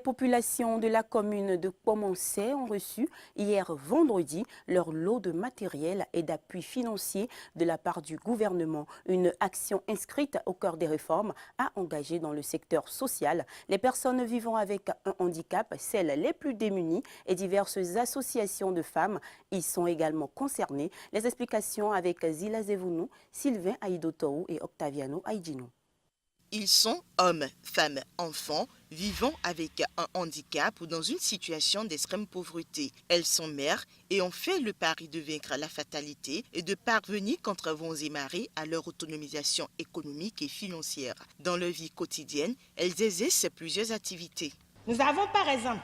populations de la commune de Pomancé ont reçu hier vendredi leur lot de matériel et d'appui financier de la part du gouvernement. Une action inscrite au cœur des réformes à engager dans le secteur social les personnes vivant avec un handicap, celles les plus démunies et diverses associations de femmes y sont également concernées. Les explications avec Zila Zevounou, Sylvain Aïdotou et Octaviano Aïdino. Ils sont hommes, femmes, enfants, vivant avec un handicap ou dans une situation d'extrême pauvreté. Elles sont mères et ont fait le pari de vaincre la fatalité et de parvenir contre vents et marées à leur autonomisation économique et financière. Dans leur vie quotidienne, elles exercent plusieurs activités. Nous avons par exemple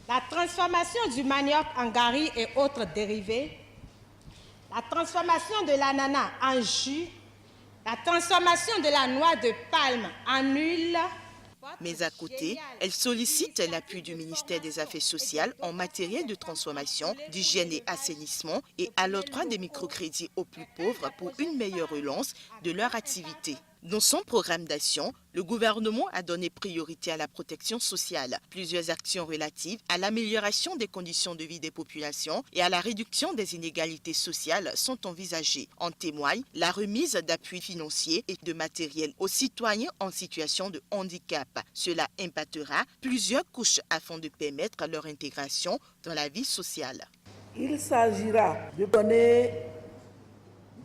la transformation du manioc en gari et autres dérivés, la transformation de l'ananas en jus, la transformation de la noix de palme en huile. Mais à côté, elle sollicite l'appui du ministère des Affaires sociales en matériel de transformation, d'hygiène et assainissement et à l'octroi des microcrédits aux plus pauvres pour une meilleure relance de leur activité. Dans son programme d'action, le gouvernement a donné priorité à la protection sociale. Plusieurs actions relatives à l'amélioration des conditions de vie des populations et à la réduction des inégalités sociales sont envisagées. En témoigne la remise d'appuis financiers et de matériel aux citoyens en situation de handicap. Cela impactera plusieurs couches afin de permettre leur intégration dans la vie sociale. Il s'agira de donner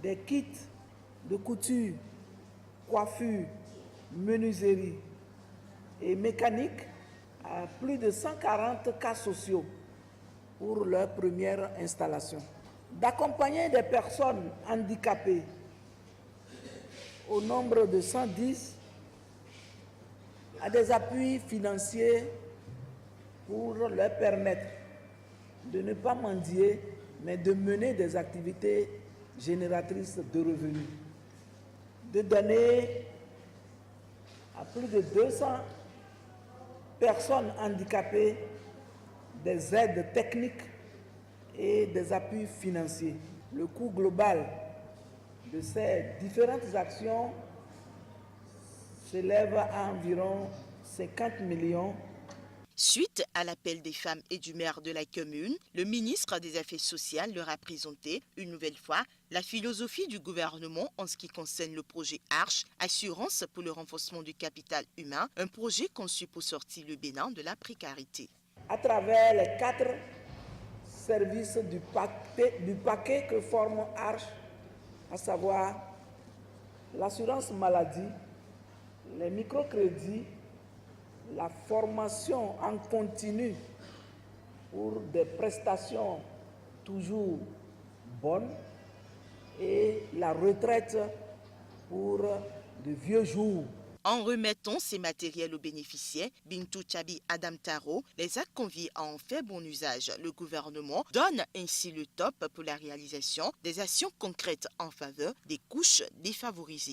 des kits de couture, coiffure, menuiserie et mécanique à plus de 140 cas sociaux pour leur première installation. D'accompagner des personnes handicapées au nombre de 110 à des appuis financiers pour leur permettre de ne pas mendier, mais de mener des activités génératrices de revenus. De donner à plus de 200 personnes handicapées des aides techniques et des appuis financiers. Le coût global de ces différentes actions s'élève à environ 50 millions. Suite à l'appel des femmes et du maire de la commune, le ministre des Affaires sociales leur a présenté une nouvelle fois la philosophie du gouvernement en ce qui concerne le projet ARCHE, Assurance pour le renforcement du capital humain, un projet conçu pour sortir le Bénin de la précarité. À travers les 4 services du paquet que forme ARCHE, à savoir l'assurance maladie, les microcrédits, la formation en continu pour des prestations toujours bonnes et la retraite pour de vieux jours. En remettant ces matériels aux bénéficiaires, Bintou Chabi Adam Taro les a conviés à en faire bon usage. Le gouvernement donne ainsi le top pour la réalisation des actions concrètes en faveur des couches défavorisées.